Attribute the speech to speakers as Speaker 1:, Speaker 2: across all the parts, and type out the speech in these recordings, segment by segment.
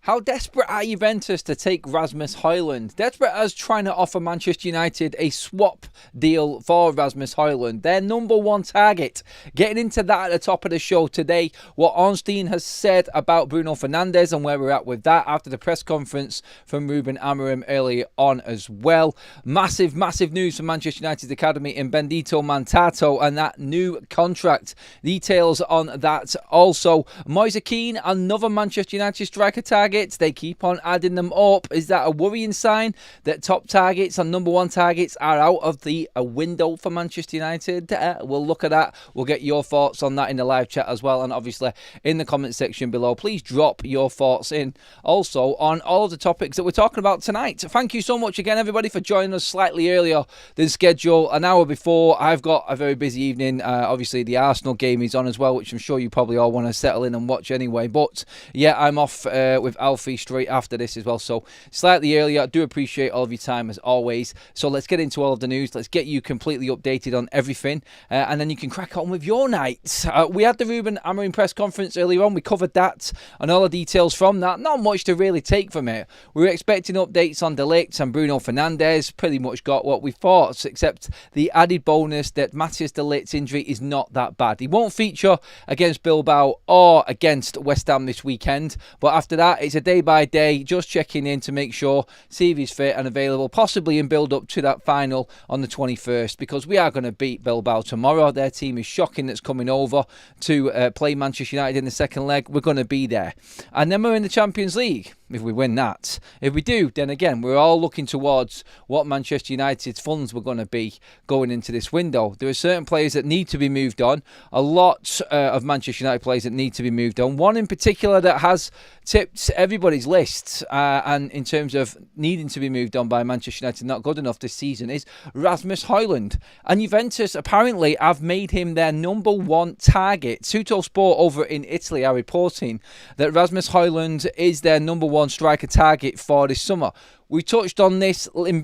Speaker 1: How desperate are Juventus to take Rasmus Hojlund? Desperate as trying to offer Manchester United a swap deal for Rasmus Hojlund, their number one target. Getting into that at the top of the show today, what Ornstein has said about Bruno Fernandes and where we're at with that after the press conference from Ruben Amorim earlier on as well. Massive news from Manchester United's academy in Bendito Mantato and that new contract. Details on that also. Moise Kean, another Manchester United striker target. They keep on adding them up. Is that a worrying sign that top targets and number one targets are out of the window for Manchester United? We'll look at that. We'll get your thoughts on that in the live chat as well. And obviously in the comment section below, please drop your thoughts in also on all of the topics that we're talking about tonight. Thank you so much again, everybody, for joining us slightly earlier than scheduled. An hour before. I've got a very busy evening. Obviously, the Arsenal game is on as well, which I'm sure you probably all want to settle in and watch anyway. But yeah, I'm off with Alfie straight after this as well, so slightly earlier. I do appreciate all of your time as always. So let's get into all of the news. Let's get you completely updated on everything, and then you can crack on with your night. We had the Ruben Amorim press conference earlier on. We covered that and all the details from that. Not much to really take from it. We were expecting updates on De Ligt and Bruno Fernandes. Pretty much got what we thought, except the added bonus that Matthias De Ligt's injury is not that bad. He won't feature against Bilbao or against West Ham this weekend, but after that it's a day by day, just checking in to make sure, see if he's fit and available, possibly in build up to that final on the 21st, because we are going to beat Bilbao tomorrow. Their team is shocking that's coming over to play Manchester United in the second leg. We're going to be there, and then we're in the Champions League if we win that. If we do, then again we're all looking towards what Manchester United's funds were going to be going into this window. There are certain players that need to be moved on, a lot of Manchester United players that need to be moved on. One in particular that has tipped everybody's list and in terms of needing to be moved on by Manchester United, not good enough this season, is Rasmus Hojlund. And Juventus apparently have made him their number one target. Tuttosport over in Italy are reporting that Rasmus Hojlund is their number one striker target for this summer. We touched on this in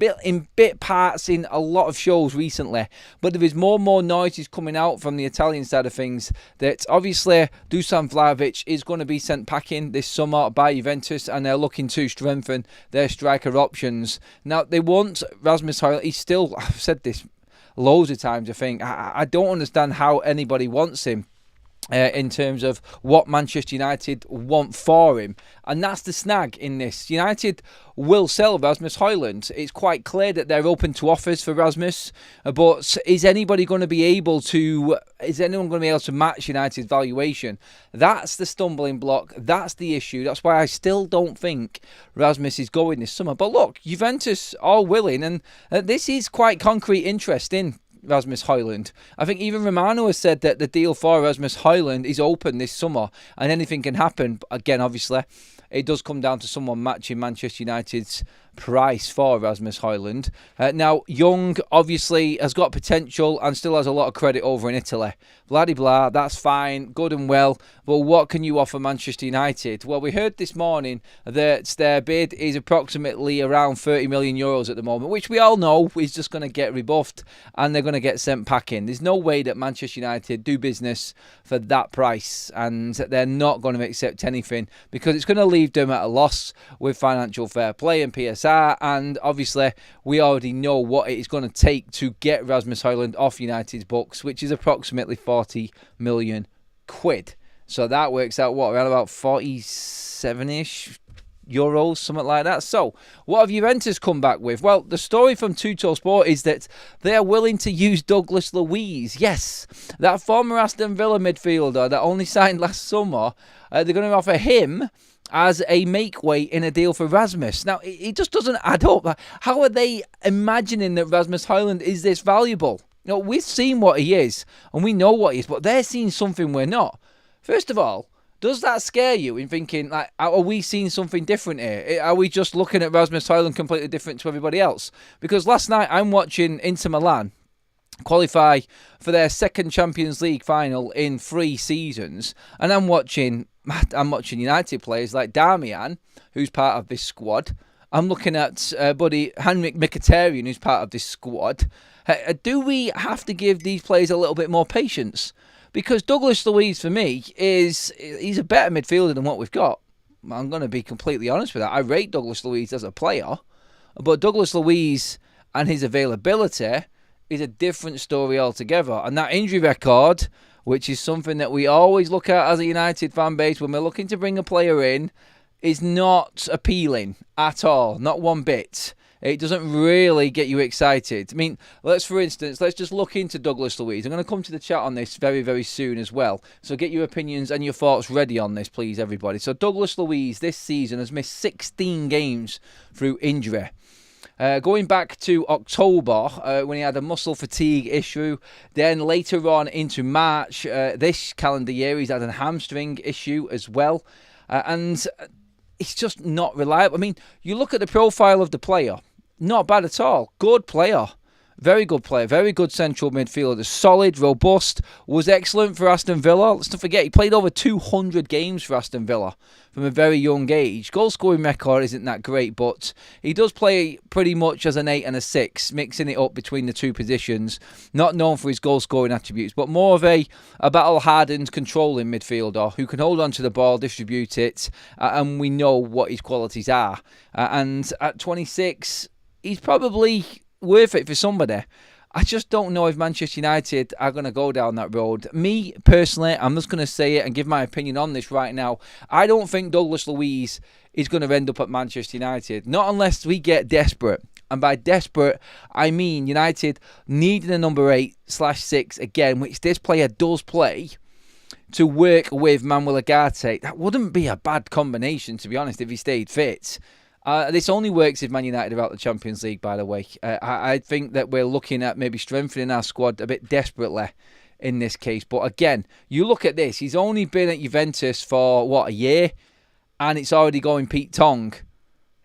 Speaker 1: bit parts in a lot of shows recently, but there is more and more noises coming out from the Italian side of things that obviously Dusan Vlahovic is going to be sent packing this summer by Juventus, and they're looking to strengthen their striker options. Now, they want Rasmus Hojlund. He's still, I've said this loads of times, I think. I don't understand how anybody wants him. In terms of what Manchester United want for him, and that's the snag in this. United will sell Rasmus Hojlund. It's quite clear that they're open to offers for Rasmus, but is anyone going to be able to match United's valuation? That's the stumbling block. That's the issue. That's why I still don't think Rasmus is going this summer. But look, Juventus are willing, and this is quite concrete interest in Rasmus Hojlund. I think even Romano has said that the deal for Rasmus Hojlund is open this summer and anything can happen. Again, obviously, it does come down to someone matching Manchester United's price for Rasmus Hojlund. Now, Young obviously has got potential and still has a lot of credit over in Italy. Blah, that's fine, good and well, but what can you offer Manchester United? Well, we heard this morning that their bid is approximately around 30 million euros at the moment, which we all know is just going to get rebuffed and they're going to get sent packing. There's no way that Manchester United do business for that price, and they're not going to accept anything because it's going to leave them at a loss with financial fair play and PSR, and obviously we already know what it is going to take to get Rasmus Hojlund off United's books, which is approximately 40 million quid. So that works out, around about 47-ish euros, something like that. So what have Juventus come back with? Well, the story from Tuttosport is that they are willing to use Douglas Luiz. Yes, that former Aston Villa midfielder that only signed last summer. They're going to offer him as a make-weight in a deal for Rasmus. Now, it just doesn't add up. How are they imagining that Rasmus Hojlund is this valuable? You know, we've seen what he is, and we know what he is, but they're seeing something we're not. First of all, does that scare you in thinking, like, are we seeing something different here? Are we just looking at Rasmus Hojlund completely different to everybody else? Because last night I'm watching Inter Milan qualify for their second Champions League final in 3 seasons, and I'm watching United players like Darmian, who's part of this squad. I'm looking at buddy Henrik Mkhitaryan, who's part of this squad. Do we have to give these players a little bit more patience? Because Douglas Luiz, for me, he's a better midfielder than what we've got. I'm going to be completely honest with that. I rate Douglas Luiz as a player, but Douglas Luiz and his availability is a different story altogether. And that injury record, which is something that we always look at as a United fan base when we're looking to bring a player in, is not appealing at all, not one bit. It doesn't really get you excited. I mean, let's just look into Douglas Luiz. I'm going to come to the chat on this very, very soon as well. So get your opinions and your thoughts ready on this, please, everybody. So Douglas Luiz this season has missed 16 games through injury. Going back to October, when he had a muscle fatigue issue. Then later on into March, this calendar year, he's had a hamstring issue as well. And it's just not reliable. I mean, you look at the profile of the player. Not bad at all. Good player. Very good player. Very good central midfielder. Solid, robust. Was excellent for Aston Villa. Let's not forget, he played over 200 games for Aston Villa from a very young age. Goal scoring record isn't that great, but he does play pretty much as an 8 and a 6, mixing it up between the two positions. Not known for his goal scoring attributes, but more of a battle-hardened, controlling midfielder who can hold on to the ball, distribute it, and we know what his qualities are. And at 26, he's probably worth it for somebody. I just don't know if Manchester United are going to go down that road. Me, personally, I'm just going to say it and give my opinion on this right now. I don't think Douglas Luiz is going to end up at Manchester United. Not unless we get desperate. And by desperate, I mean United needing a number 8/6 again, which this player does play, to work with Manuel Ugarte. That wouldn't be a bad combination, to be honest, if he stayed fit. This only works if Man United are out the Champions League, by the way. I think that we're looking at maybe strengthening our squad a bit desperately in this case. But again, you look at this. He's only been at Juventus for, a year? And it's already going Pete Tong.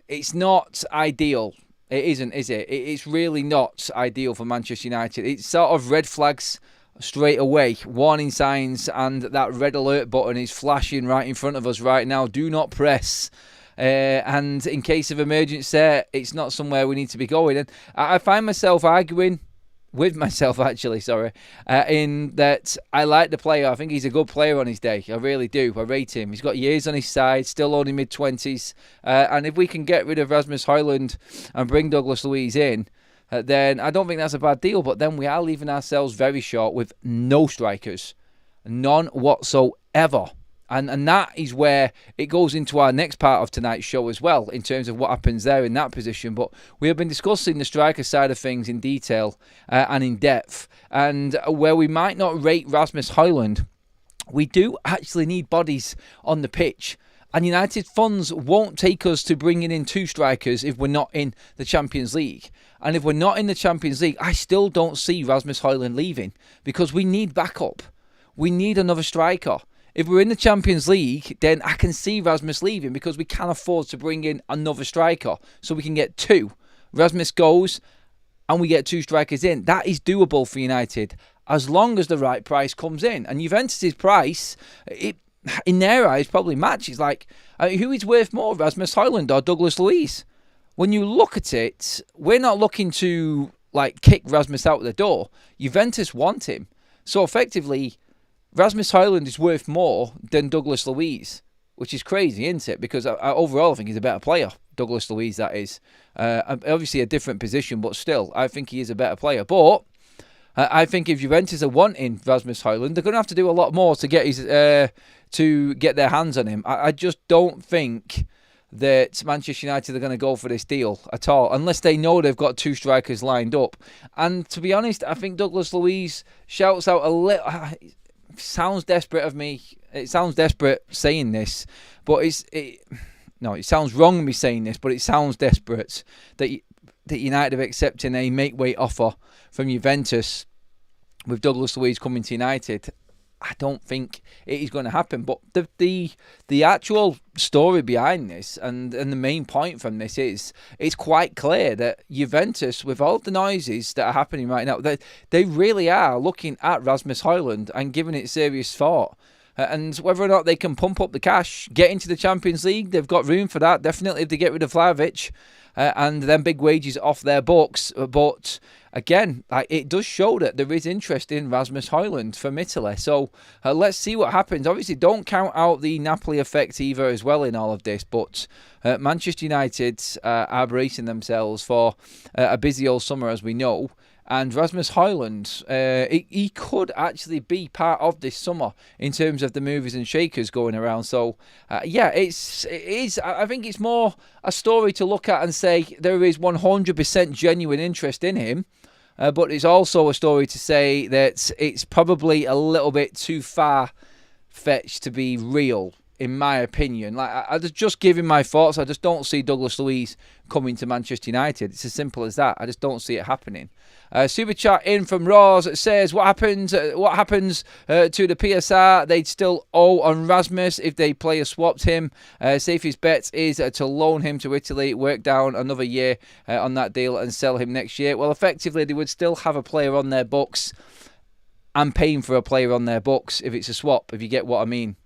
Speaker 1: It's not ideal. It isn't, is it? It's really not ideal for Manchester United. It's sort of red flags straight away. Warning signs, and that red alert button is flashing right in front of us right now. Do not press. And in case of emergency, it's not somewhere we need to be going. And I find myself arguing with myself, actually, in that I like the player. I think he's a good player on his day. I really do. I rate him. He's got years on his side, still only mid-20s. And if we can get rid of Rasmus Hojlund and bring Douglas Luiz in, then I don't think that's a bad deal. But then we are leaving ourselves very short with no strikers. None whatsoever. And that is where it goes into our next part of tonight's show as well, in terms of what happens there in that position. But we have been discussing the striker side of things in detail and in depth. And where we might not rate Rasmus Hojlund, we do actually need bodies on the pitch. And United funds won't take us to bringing in 2 strikers if we're not in the Champions League. And if we're not in the Champions League, I still don't see Rasmus Hojlund leaving, because we need backup. We need another striker. If we're in the Champions League, then I can see Rasmus leaving, because we can afford to bring in another striker. So we can get 2. Rasmus goes and we get 2 strikers in. That is doable for United, as long as the right price comes in. And Juventus' price, in their eyes, probably matches. Like, who is worth more, Rasmus Hojlund or Douglas Luiz? When you look at it, we're not looking to kick Rasmus out the door. Juventus want him. So effectively, Rasmus Hojlund is worth more than Douglas Luiz, which is crazy, isn't it? Because overall, I think he's a better player. Douglas Luiz, that is. Obviously a different position, but still, I think he is a better player. But I think if Juventus are wanting Rasmus Hojlund, they're going to have to do a lot more to get their hands on him. I just don't think that Manchester United are going to go for this deal at all, unless they know they've got 2 strikers lined up. And to be honest, I think Douglas Luiz shouts out a little. Sounds desperate of me. It sounds desperate saying this, but it sounds wrong me saying this, but it sounds desperate that United are accepting a make-weight offer from Juventus with Douglas Luiz coming to United. I don't think it is going to happen. But the actual story behind this and the main point from this is, it's quite clear that Juventus, with all the noises that are happening right now, they really are looking at Rasmus Hojlund and giving it serious thought. and whether or not they can pump up the cash, get into the Champions League. They've got room for that, definitely, if they get rid of Vlahovic and then big wages off their books. But again, it does show that there is interest in Rasmus Hojlund from Italy. So let's see what happens. Obviously, don't count out the Napoli effect either as well in all of this. But Manchester United are bracing themselves for a busy old summer, as we know. And Rasmus Hojlund, he could actually be part of this summer in terms of the movers and shakers going around. So, yeah, it is. I think it's more a story to look at and say there is 100% genuine interest in him. But it's also a story to say that it's probably a little bit too far-fetched to be real, in my opinion. I just giving my thoughts. I just don't see Douglas Luiz coming to Manchester United. It's as simple as that. I just don't see it happening. Super chat in from Roz says, what happens to the PSR? They'd still owe on Rasmus if they player swapped him. Safest bet is to loan him to Italy, work down another year on that deal and sell him next year. Well, effectively, they would still have a player on their books and paying for a player on their books if it's a swap, if you get what I mean.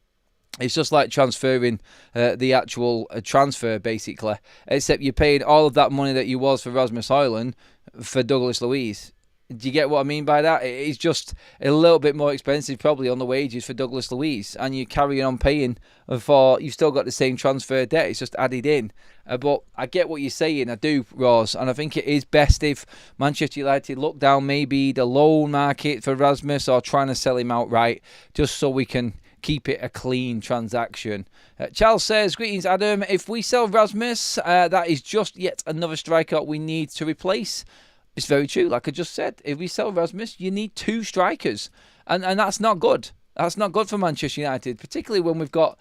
Speaker 1: It's just like transferring the actual transfer, basically, except you're paying all of that money that you was for Rasmus Hojlund for Douglas Luiz. Do you get what I mean by that? It's just a little bit more expensive probably on the wages for Douglas Luiz, and you're carrying on paying for, you've still got the same transfer debt, it's just added in. But I get what you're saying, I do, Ross, and I think it is best if Manchester United look down maybe the loan market for Rasmus or trying to sell him outright, just so we can keep it a clean transaction. Charles says, greetings Adam, if we sell Rasmus, that is just yet another striker we need to replace. It's very true, like I just said. If we sell Rasmus, you need two strikers, and that's not good. That's not good for Manchester United, particularly when we've got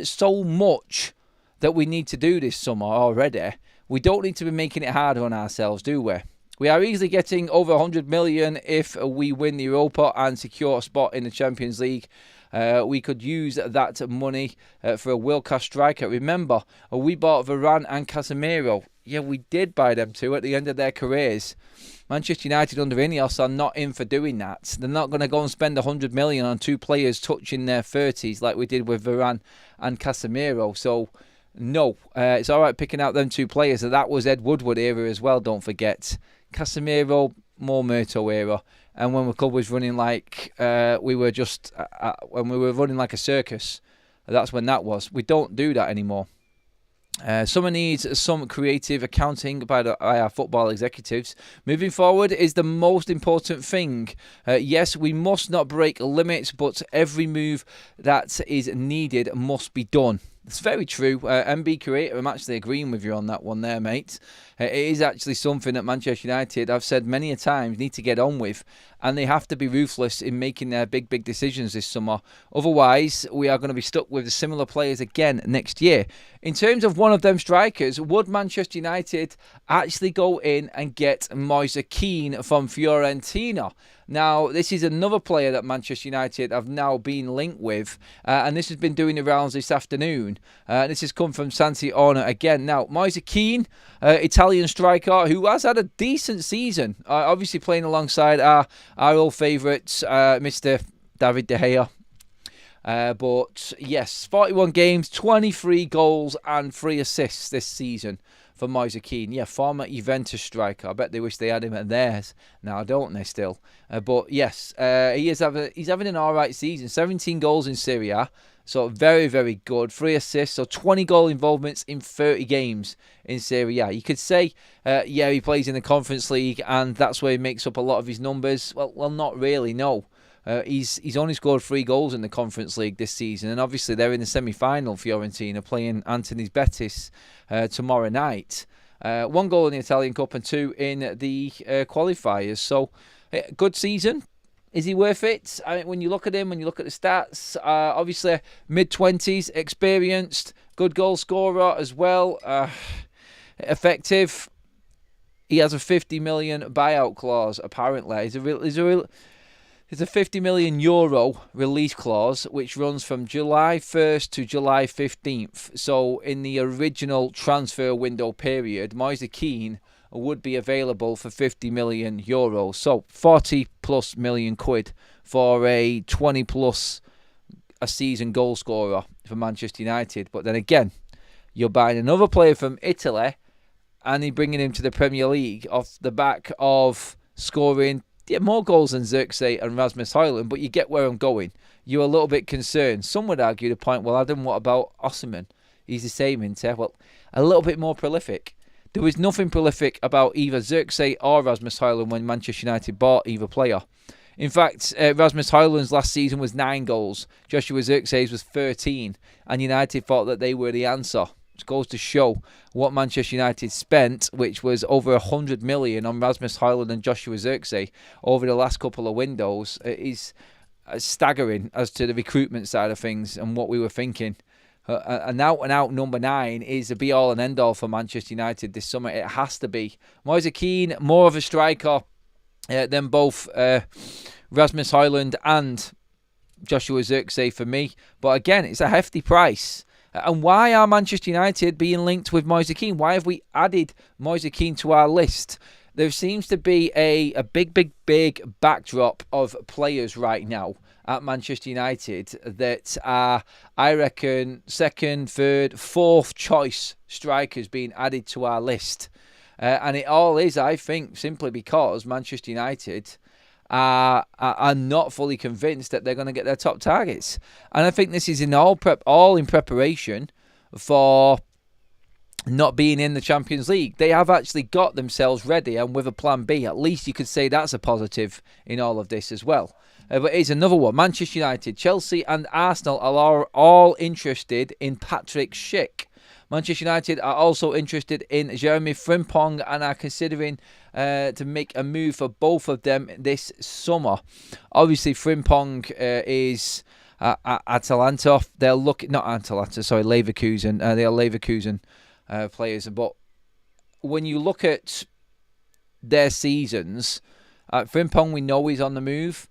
Speaker 1: so much that we need to do this summer already. We don't need to be making it harder on ourselves, do we? We are easily getting over 100 million if we win the Europa and secure a spot in the Champions League. We could use that money for a world-class striker. Remember, we bought Varane and Casemiro. Yeah, we did buy them two at the end of their careers. Manchester United under Ineos are not in for doing that. They're not going to go and spend 100 million on two players touching their 30s like we did with Varane and Casemiro. So, no, it's all right picking out them two players. That was Ed Woodward era as well, don't forget. Casemiro, more Murto era. And when the club was running like when we were running like a circus, that's when that was. We don't do that anymore. Summer needs some creative accounting by our football executives. Moving forward is the most important thing. Yes, we must not break limits, but every move that is needed must be done. It's very true. MB Creator, I'm actually agreeing with you on that one there, mate. It is actually something that Manchester United, I've said many a times, need to get on with. And they have to be ruthless in making their big decisions this summer. Otherwise, we are going to be stuck with similar players again next year. In terms of one of them strikers, would Manchester United actually go in and get Moise Kean from Fiorentina? Now, this is another player that Manchester United have now been linked with, and this has been doing the rounds this afternoon. This has come from Santi Orna again. Now, Moise Kean, Italian striker, who has had a decent season, obviously playing alongside our old favourite, Mr David De Gea. But yes, 41 games, 23 goals and 3 assists this season for Moise Kean. Yeah, former Juventus striker. I bet they wish they had him at theirs. Now, don't they still? But yes, he's having an alright season. 17 goals in Serie A. So very, very good. 3 assists. So 20 goal involvements in 30 games in Serie A. You could say, yeah, he plays in the Conference League and that's where he makes up a lot of his numbers. Well, not really, no. He's only scored 3 goals in the Conference League this season, and obviously they're in the semi-final. Fiorentina playing Anthony's Betis tomorrow night. 1 goal in the Italian Cup and 2 in the qualifiers. So, good season. Is he worth it? I mean, when you look at him, when you look at the stats, obviously mid-20s, experienced, good goal scorer as well, effective. He has a 50 million buyout clause. Apparently, There's a 50 million euro release clause which runs from July 1st to July 15th. So in the original transfer window period, Moise Kean would be available for 50 million euros. So 40 plus million quid for a 20 plus a season goal scorer for Manchester United. But then again, you're buying another player from Italy and you're bringing him to the Premier League off the back of scoring more goals than Xerxes and Rasmus Hojlund. But you get where I'm going. You're a little bit concerned. Some would argue the point, well, Adam, what about Osimhen? He's the same, isn't he? Well, a little bit more prolific. There was nothing prolific about either Xerxes or Rasmus Hojlund when Manchester United bought either player. In fact, Rasmus Hojlund's last season was 9 goals. Joshua Xerxes was 13. And United thought that they were the answer. It goes to show what Manchester United spent, which was over 100 million on Rasmus Hojlund and Joshua Xerxes over the last couple of windows. It is staggering as to the recruitment side of things and what we were thinking. An out-and-out number 9 is the be-all and end-all for Manchester United this summer. It has to be. Moise Kean, more of a striker than both Rasmus Hojlund and Joshua Xerxes for me. But again, it's a hefty price. And why are Manchester United being linked with Moise Kean? Why have we added Moise Kean to our list? There seems to be a big backdrop of players right now at Manchester United that are, I reckon, second, third, fourth choice strikers being added to our list. And it all is, I think, simply because Manchester United are not fully convinced that they're going to get their top targets. And I think this is all in preparation for not being in the Champions League. They have actually got themselves ready, and with a plan B, at least you could say that's a positive in all of this as well. But here's another one. Manchester United, Chelsea and Arsenal are all interested in Patrick Schick. Manchester United are also interested in Jeremy Frimpong and are considering to make a move for both of them this summer. Obviously, Frimpong is Atalanta. They're looking, not Atalanta, sorry, Leverkusen. They are Leverkusen players. But when you look at their seasons, Frimpong, we know he's on the move.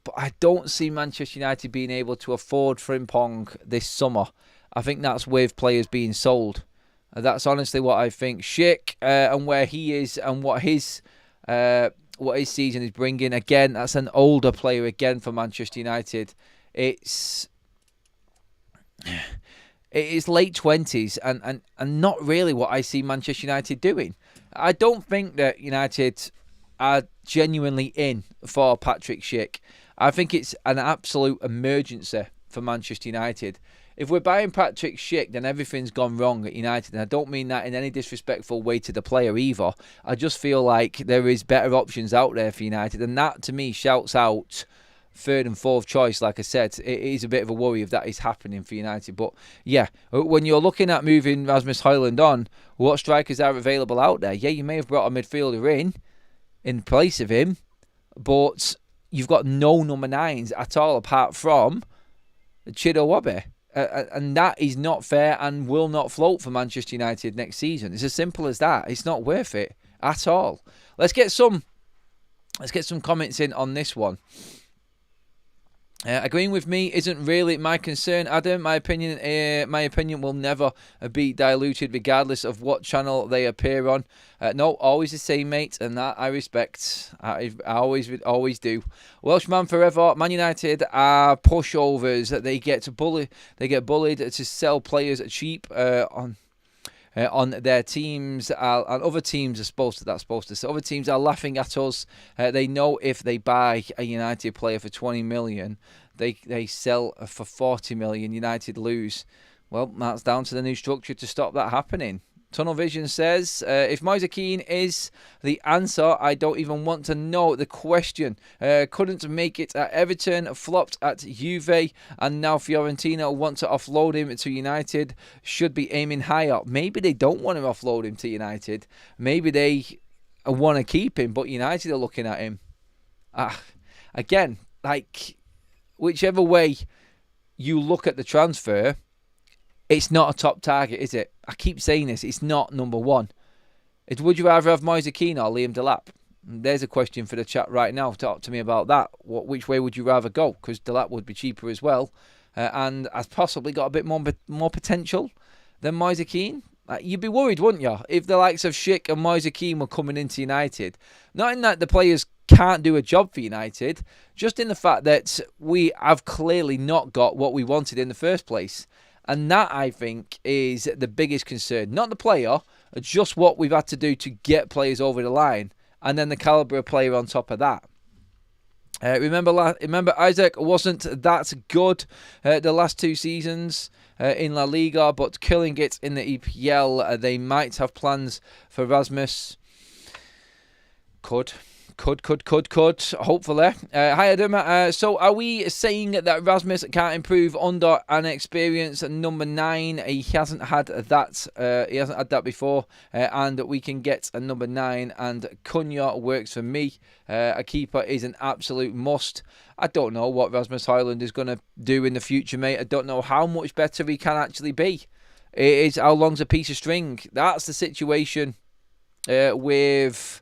Speaker 1: But I don't see Manchester United being able to afford Frimpong this summer. I think that's with players being sold. That's honestly what I think. Schick and where he is and what his season is bringing. Again, that's an older player again for Manchester United. It is late 20s and not really what I see Manchester United doing. I don't think that United are genuinely in for Patrick Schick. I think it's an absolute emergency for Manchester United. If we're buying Patrick Schick, then everything's gone wrong at United. And I don't mean that in any disrespectful way to the player either. I just feel like there is better options out there for United. And that, to me, shouts out third and fourth choice. Like I said, it is a bit of a worry if that is happening for United. But, yeah, when you're looking at moving Rasmus Hojlund on, what strikers are available out there? Yeah, you may have brought a midfielder in place of him. But you've got no number 9s at all apart from Chidowabe. And that is not fair and will not float for Manchester United next season. It's as simple as that. It's not worth it at all. Let's get some comments in on this one. Agreeing with me isn't really my concern, Adam. My opinion will never be diluted regardless of what channel they appear on. No, always the same, mate, and that I respect. I always do. Welshman forever. Man United are pushovers. They get bullied to sell players cheap on their teams, and other teams are supposed to. So other teams are laughing at us. They know if they buy a United player for 20 million, they sell for 40 million. United lose. Well, that's down to the new structure to stop that happening. Tunnel Vision says, if Moise Kean is the answer, I don't even want to know the question. Couldn't make it at Everton, flopped at Juve, and now Fiorentina want to offload him to United. Should be aiming higher. Maybe they don't want to offload him to United. Maybe they want to keep him, but United are looking at him. Again, like, whichever way you look at the transfer, it's not a top target, is it? I keep saying this. It's not number 1. Would you rather have Moise Kean or Liam Delap? There's a question for the chat right now. Talk to me about that. Which way would you rather go? Because Delap would be cheaper as well. And has possibly got a bit more potential than Moise Kean. You'd be worried, wouldn't you, if the likes of Schick and Moise Kean were coming into United? Not in that the players can't do a job for United, just in the fact that we have clearly not got what we wanted in the first place. And that, I think, is the biggest concern. Not the player, just what we've had to do to get players over the line. And then the calibre of player on top of that. Remember, Isaac wasn't that good the last 2 seasons in La Liga, but killing it in the EPL. They might have plans for Rasmus. Could. Hopefully. Hi, Adam. So are we saying that Rasmus can't improve under an experienced number 9? He hasn't had that. He hasn't had that before. And we can get a number 9. And Cunha works for me. A keeper is an absolute must. I don't know what Rasmus Hojlund is going to do in the future, mate. I don't know how much better he can actually be. It is how long's a piece of string. That's the situation with...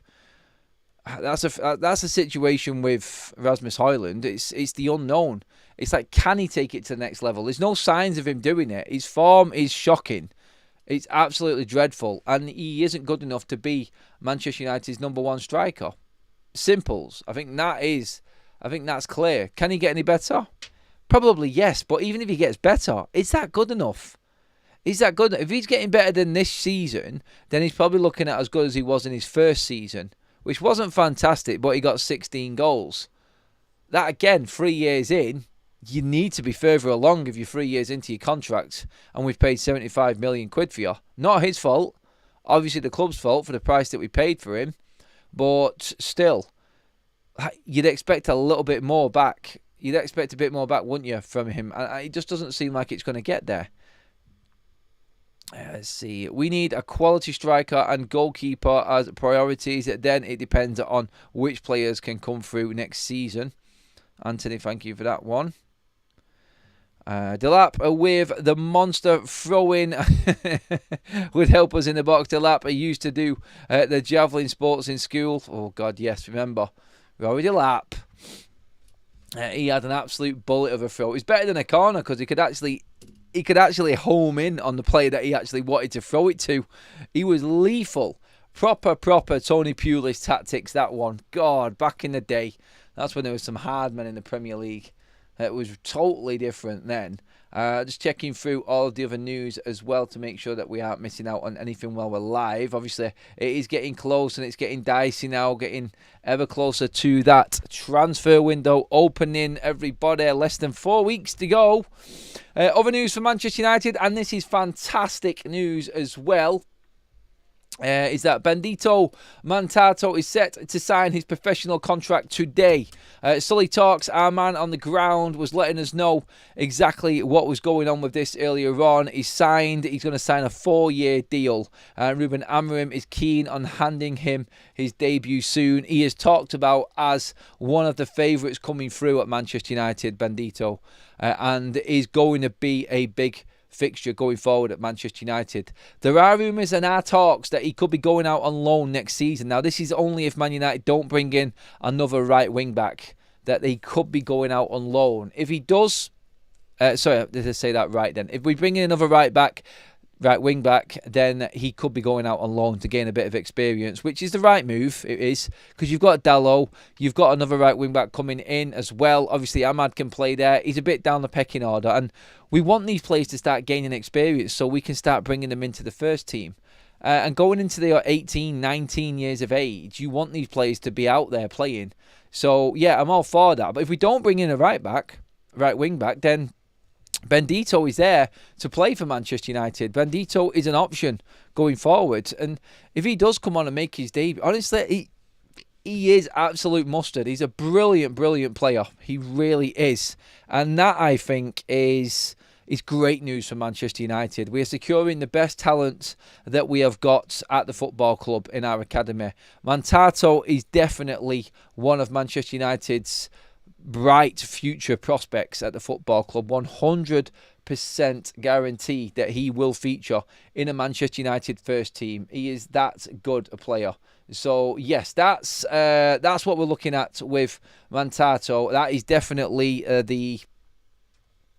Speaker 1: That's a situation with Rasmus Hojlund. It's the unknown. It's like, can he take it to the next level? There's no signs of him doing it. His form is shocking. It's absolutely dreadful, and he isn't good enough to be Manchester United's number 1 striker. Simples. I think that's clear. Can he get any better? Probably yes, but even if he gets better, is that good enough? Is that good? If he's getting better than this season, then he's probably looking at as good as he was in his first season, which wasn't fantastic, but he got 16 goals. That, again, 3 years in, you need to be further along if you're 3 years into your contract, and we've paid 75 million quid for you. Not his fault. Obviously the club's fault for the price that we paid for him, but still, you'd expect a little bit more back. You'd expect a bit more back, wouldn't you, from him? And it just doesn't seem like it's going to get there. Let's see. We need a quality striker and goalkeeper as priorities. Then it depends on which players can come through next season. Anthony, thank you for that one. Delap with the monster throw-in would help us in the box. Delap used to do the javelin sports in school. Oh, God, yes, remember. Rory Delap. He had an absolute bullet of a throw. It was better than a corner because he could actually home in on the player that he actually wanted to throw it to. He was lethal. Proper Tony Pulis tactics, that one. God, back in the day. That's when there was some hard men in the Premier League. It was totally different then. Just checking through all of the other news as well to make sure that we aren't missing out on anything while we're live. Obviously, it is getting close and it's getting dicey now, getting ever closer to that transfer window opening. Everybody, less than 4 weeks to go. Other news for Manchester United, and this is fantastic news as well, is that Benedetto Mantato is set to sign his professional contract today. Sully Talks, our man on the ground, was letting us know exactly what was going on with this earlier on. He's going to sign a 4-year deal. Ruben Amorim is keen on handing him his debut soon. He is talked about as one of the favourites coming through at Manchester United, Benedetto, and is going to be a big fixture going forward at Manchester United. There are rumours and are talks that he could be going out on loan next season. Now, this is only if Man United don't bring in another right wing back, that he could be going out on loan. If he does, sorry, did I say that right then? If we bring in another right wing back, then he could be going out on loan to gain a bit of experience, which is the right move. It is, because you've got Dalot, you've got another right wing back coming in as well. Obviously, Ahmad can play there. He's a bit down the pecking order, and we want these players to start gaining experience so we can start bringing them into the first team. And going into their 18, 19 years of age, you want these players to be out there playing. So, yeah, I'm all for that. But if we don't bring in a right wing back, then Benedetto is there to play for Manchester United. Benedetto is an option going forward. And if he does come on and make his debut, honestly, he is absolute mustard. He's a brilliant player. He really is. And that, I think, is great news for Manchester United. We are securing the best talent that we have got at the football club in our academy. Mantato is definitely one of Manchester United's bright future prospects at the football club. 100% guarantee that he will feature in a Manchester United first team. He is that good a player. So yes, that's what we're looking at with Mantato. That is definitely the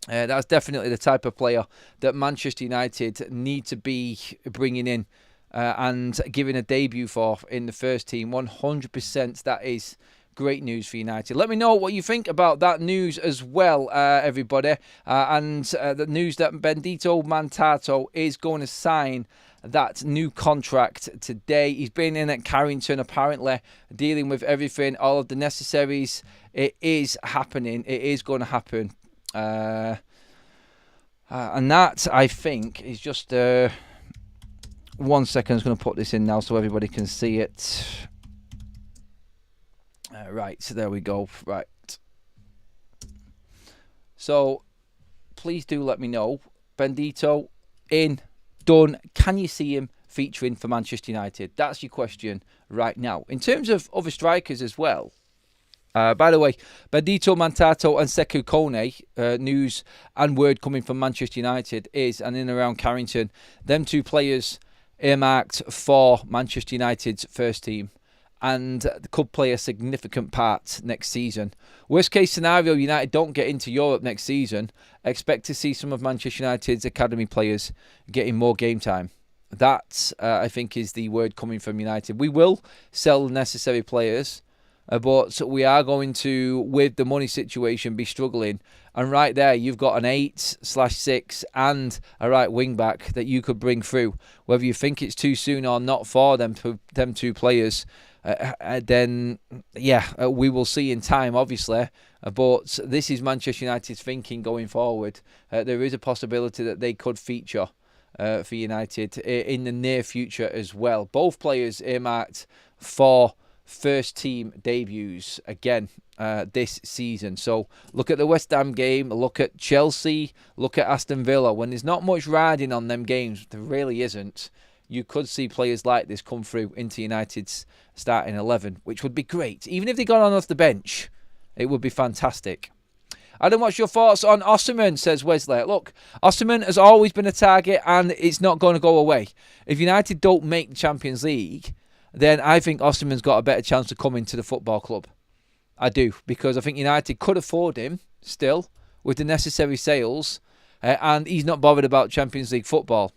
Speaker 1: That's definitely the type of player that Manchester United need to be bringing in and giving a debut for in the first team. 100%, that is great news for United. Let me know what you think about that news as well, everybody. And the news that Benedetto Mantato is going to sign that new contract today. He's been in at Carrington, apparently, dealing with everything, all of the necessaries. It is happening. It is going to happen. And that, I think, is just... 1 second, I'm just going to put this in now so everybody can see it. Right, so there we go. Right. So, please do let me know. Benedetto, in, done. Can you see him featuring for Manchester United? That's your question right now. In terms of other strikers as well, by the way, Benedetto Mantato and Sekou Kone, news and word coming from Manchester United is, and in and around Carrington, them two players earmarked for Manchester United's first team and could play a significant part next season. Worst case scenario, United don't get into Europe next season. Expect to see some of Manchester United's academy players getting more game time. That, I think, is the word coming from United. We will sell the necessary players, but we are going to, with the money situation, be struggling. And right there, you've got an 8/6 and a right wing back that you could bring through. Whether you think it's too soon or not for them two players, then yeah, we will see in time, obviously. But this is Manchester United's thinking going forward. There is a possibility that they could feature for United in the near future as well. Both players earmarked for first team debuts again this season. So look at the West Ham game, look at Chelsea, look at Aston Villa. When there's not much riding on them games, there really isn't, you could see players like this come through into United's starting 11, which would be great. Even if they got on off the bench, it would be fantastic. Adam, what's your thoughts on Osimhen, says Wesley. Look, Osimhen has always been a target and it's not going to go away. If United don't make the Champions League, then I think Osimhen's got a better chance of coming to the football club. I do, because I think United could afford him still with the necessary sales, and he's not bothered about Champions League football.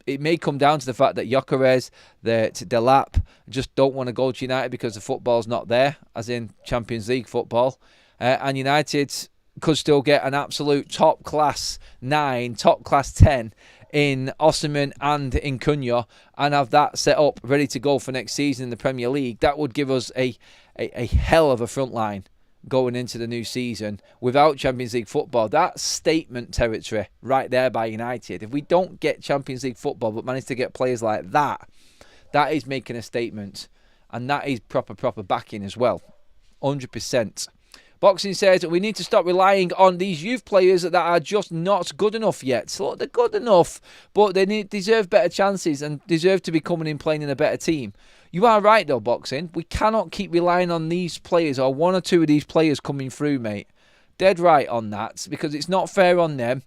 Speaker 1: It may come down to the fact that Gyökeres, that Delap just don't want to go to United because the football's not there, as in Champions League football, and United could still get an absolute top class 9, top class 10 in Osimhen and in Cunha, and have that set up ready to go for next season in the Premier League. That would give us a hell of a front line going into the new season without Champions League football. That's statement territory right there by United. If we don't get Champions League football but manage to get players like that, that is making a statement, and that is proper backing as well. 100%. Boxing says we need to stop relying on these youth players that are just not good enough yet. So they're good enough, but they deserve better chances and deserve to be coming in playing in a better team. You are right though, Boxing. We cannot keep relying on these players or one or two of these players coming through, mate. Dead right on that, because it's not fair on them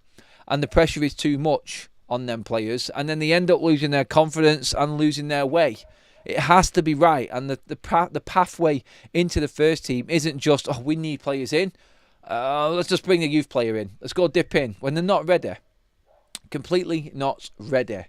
Speaker 1: and the pressure is too much on them players, and then they end up losing their confidence and losing their way. It has to be right, and the pathway into the first team isn't just, oh, we need players in, let's just bring a youth player in, let's go dip in, when they're not ready. Completely not ready.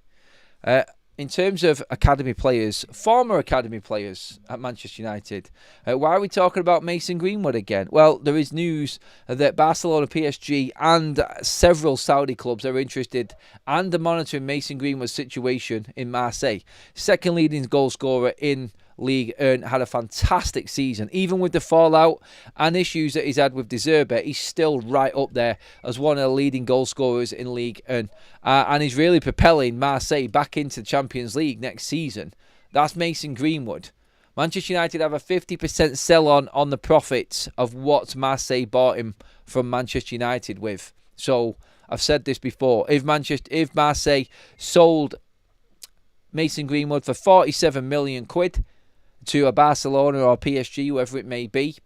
Speaker 1: In terms of academy players, former academy players at Manchester United, why are we talking about Mason Greenwood again? Well, there is news that Barcelona, PSG and several Saudi clubs are interested and are monitoring Mason Greenwood's situation in Marseille. Second leading goal scorer in League 1, had a fantastic season. Even with the fallout and issues that he's had with De Zerbi, he's still right up there as one of the leading goal scorers in League 1. And he's really propelling Marseille back into the Champions League next season. That's Mason Greenwood. Manchester United have a 50% sell-on on the profits of what Marseille bought him from Manchester United with. So, I've said this before. If Marseille sold Mason Greenwood for 47 million quid to a Barcelona or PSG, whoever it may be,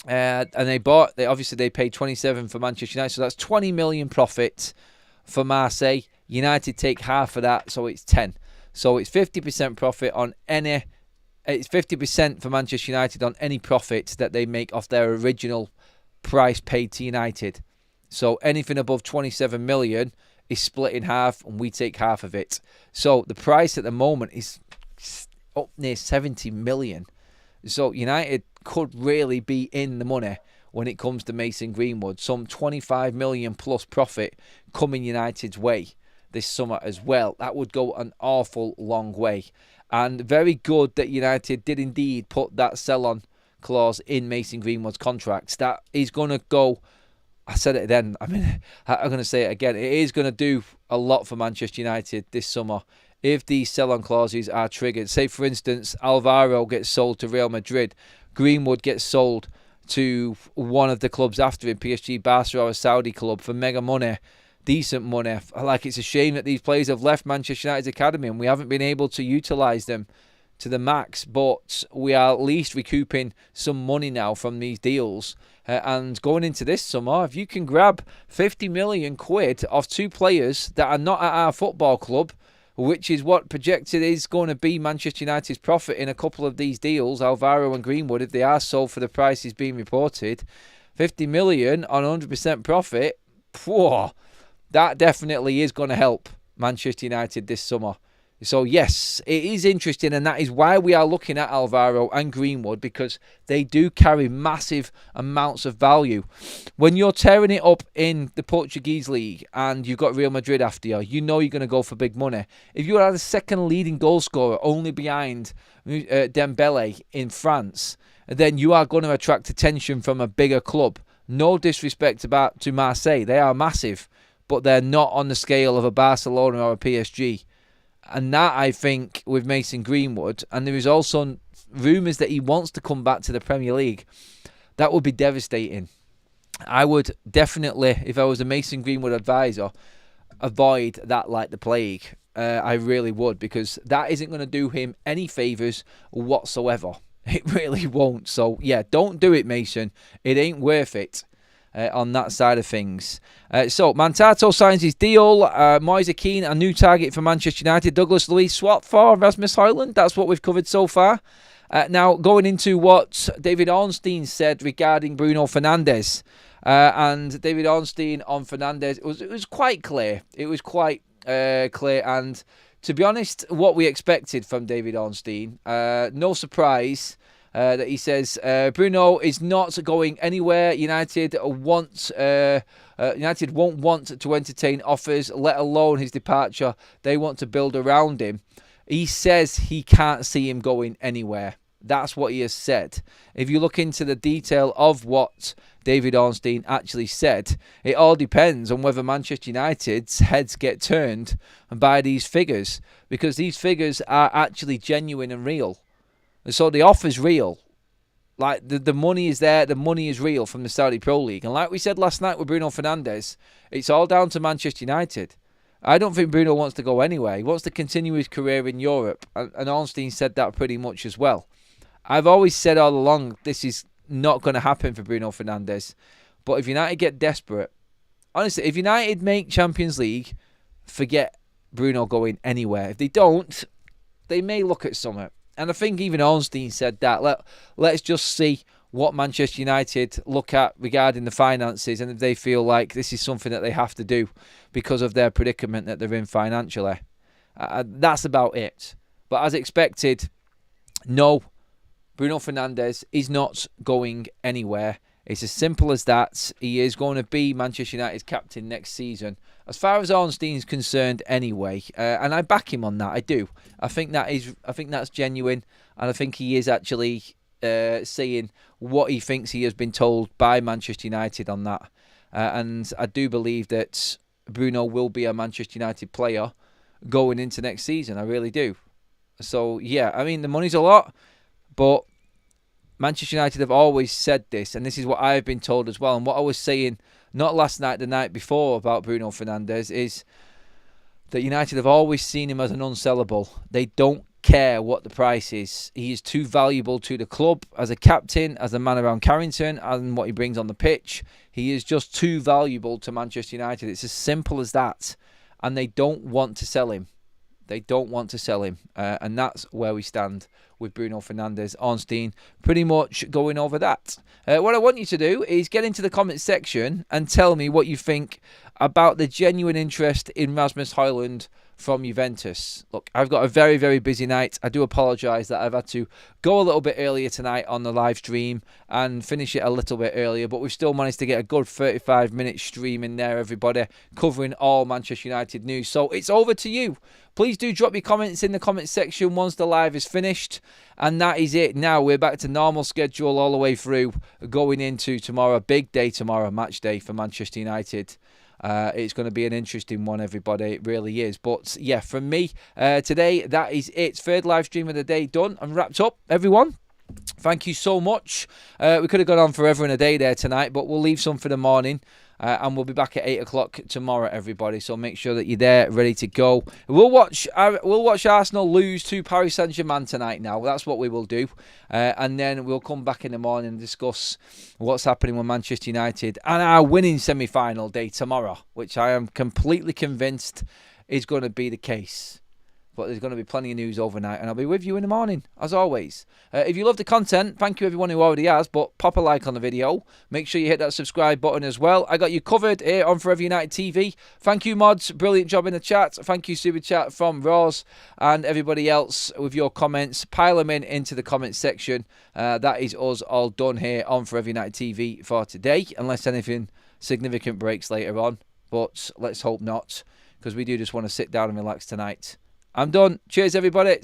Speaker 1: and they obviously paid 27 for Manchester United, so that's 20 million profit for Marseille. United take half of that, so it's 10. So it's 50% profit on any. It's 50% for Manchester United on any profit that they make off their original price paid to United. So anything above 27 million is split in half, and we take half of it. So the price at the moment is up near 70 million. So United could really be in the money when it comes to Mason Greenwood. Some 25 million plus profit coming United's way this summer as well. That would go an awful long way. And very good that United did indeed put that sell-on clause in Mason Greenwood's contract. That is going to go, I said it then, I'm going to say it again, it is going to do a lot for Manchester United this summer if these sell-on clauses are triggered. Say, for instance, Alvaro gets sold to Real Madrid, Greenwood gets sold to one of the clubs after him, PSG, Barca, or a Saudi club for mega money, decent money. Like, it's a shame that these players have left Manchester United's academy and we haven't been able to utilise them to the max, but we are at least recouping some money now from these deals. And going into this summer, if you can grab 50 million quid off two players that are not at our football club, which is what projected is going to be Manchester United's profit in a couple of these deals, Alvaro and Greenwood, if they are sold for the prices being reported, 50 million on 100% profit, whoa, that definitely is going to help Manchester United this summer. So yes, it is interesting, and that is why we are looking at Alvaro and Greenwood, because they do carry massive amounts of value. When you're tearing it up in the Portuguese league and you've got Real Madrid after you, you know you're going to go for big money. If you are the second leading goal scorer, only behind Dembele in France, then you are going to attract attention from a bigger club. No disrespect to Marseille, they are massive, but they're not on the scale of a Barcelona or a PSG. And that, I think, with Mason Greenwood, and there is also rumours that he wants to come back to the Premier League, that would be devastating. I would definitely, if I was a Mason Greenwood advisor, avoid that like the plague. I really would, because that isn't going to do him any favours whatsoever. It really won't. So, yeah, don't do it, Mason. It ain't worth it. On that side of things. So, Mantato signs his deal. Moise Kean, a new target for Manchester United. Douglas Luiz swap for Rasmus Hojlund. That's what we've covered so far. Now, going into what David Ornstein said regarding Bruno Fernandes. And David Ornstein on Fernandes, it was quite clear. It was quite clear. And to be honest, what we expected from David Ornstein. No surprise. That he says Bruno is not going anywhere. United won't want to entertain offers, let alone his departure. They want to build around him. He says he can't see him going anywhere. That's what he has said. If you look into the detail of what David Ornstein actually said, it all depends on whether Manchester United's heads get turned by these figures, because these figures are actually genuine and real. So the offer's real. Like, the money is there. The money is real from the Saudi Pro League. And like we said last night with Bruno Fernandes, it's all down to Manchester United. I don't think Bruno wants to go anywhere. He wants to continue his career in Europe. And Ornstein said that pretty much as well. I've always said all along, this is not going to happen for Bruno Fernandes. But if United get desperate, honestly, if United make Champions League, forget Bruno going anywhere. If they don't, they may look at something. And I think even Ornstein said that. Let's just see what Manchester United look at regarding the finances, and if they feel like this is something that they have to do because of their predicament that they're in financially. That's about it. But as expected, no, Bruno Fernandes is not going anywhere. It's as simple as that. He is going to be Manchester United's captain next season, as far as Ornstein's concerned anyway. And I back him on that. I do. I think that's genuine, and I think he is actually saying what he thinks he has been told by Manchester United on that. And I do believe that Bruno will be a Manchester United player going into next season. I really do. So, yeah, I mean, the money's a lot, but Manchester United have always said this, and this is what I've been told as well. And what I was saying, not last night, the night before, about Bruno Fernandes, is that United have always seen him as an unsellable. They don't care what the price is. He is too valuable to the club as a captain, as a man around Carrington, and what he brings on the pitch. He is just too valuable to Manchester United. It's as simple as that. And they don't want to sell him. They don't want to sell him. And that's where we stand with Bruno Fernandes. Ornstein pretty much going over that. What I want you to do is get into the comments section and tell me what you think about the genuine interest in Rasmus Hojlund from Juventus. Look, I've got a very, very busy night. I do apologise that I've had to go a little bit earlier tonight on the live stream and finish it a little bit earlier, but we've still managed to get a good 35-minute stream in there, everybody, covering all Manchester United news. So it's over to you. Please do drop your comments in the comments section once the live is finished. And that is it. Now we're back to normal schedule all the way through, going into tomorrow. Big day tomorrow, match day for Manchester United. It's going to be an interesting one, everybody. It really is. But yeah, from me today, that is it. Third live stream of the day done and wrapped up, everyone. Thank you so much. We could have gone on forever and a day there tonight, but we'll leave some for the morning. And we'll be back at 8 o'clock tomorrow, everybody. So make sure that you're there, ready to go. We'll watch Arsenal lose to Paris Saint-Germain tonight now. That's what we will do. And then we'll come back in the morning and discuss what's happening with Manchester United and our winning semi-final day tomorrow, which I am completely convinced is going to be the case. But there's going to be plenty of news overnight, and I'll be with you in the morning, as always. If you love the content, thank you everyone who already has, but pop a like on the video. Make sure you hit that subscribe button as well. I got you covered here on Forever United TV. Thank you, mods. Brilliant job in the chat. Thank you, Super Chat from Roz and everybody else with your comments. Pile them into the comments section. That is us all done here on Forever United TV for today, unless anything significant breaks later on. But let's hope not, because we do just want to sit down and relax tonight. I'm done. Cheers, everybody.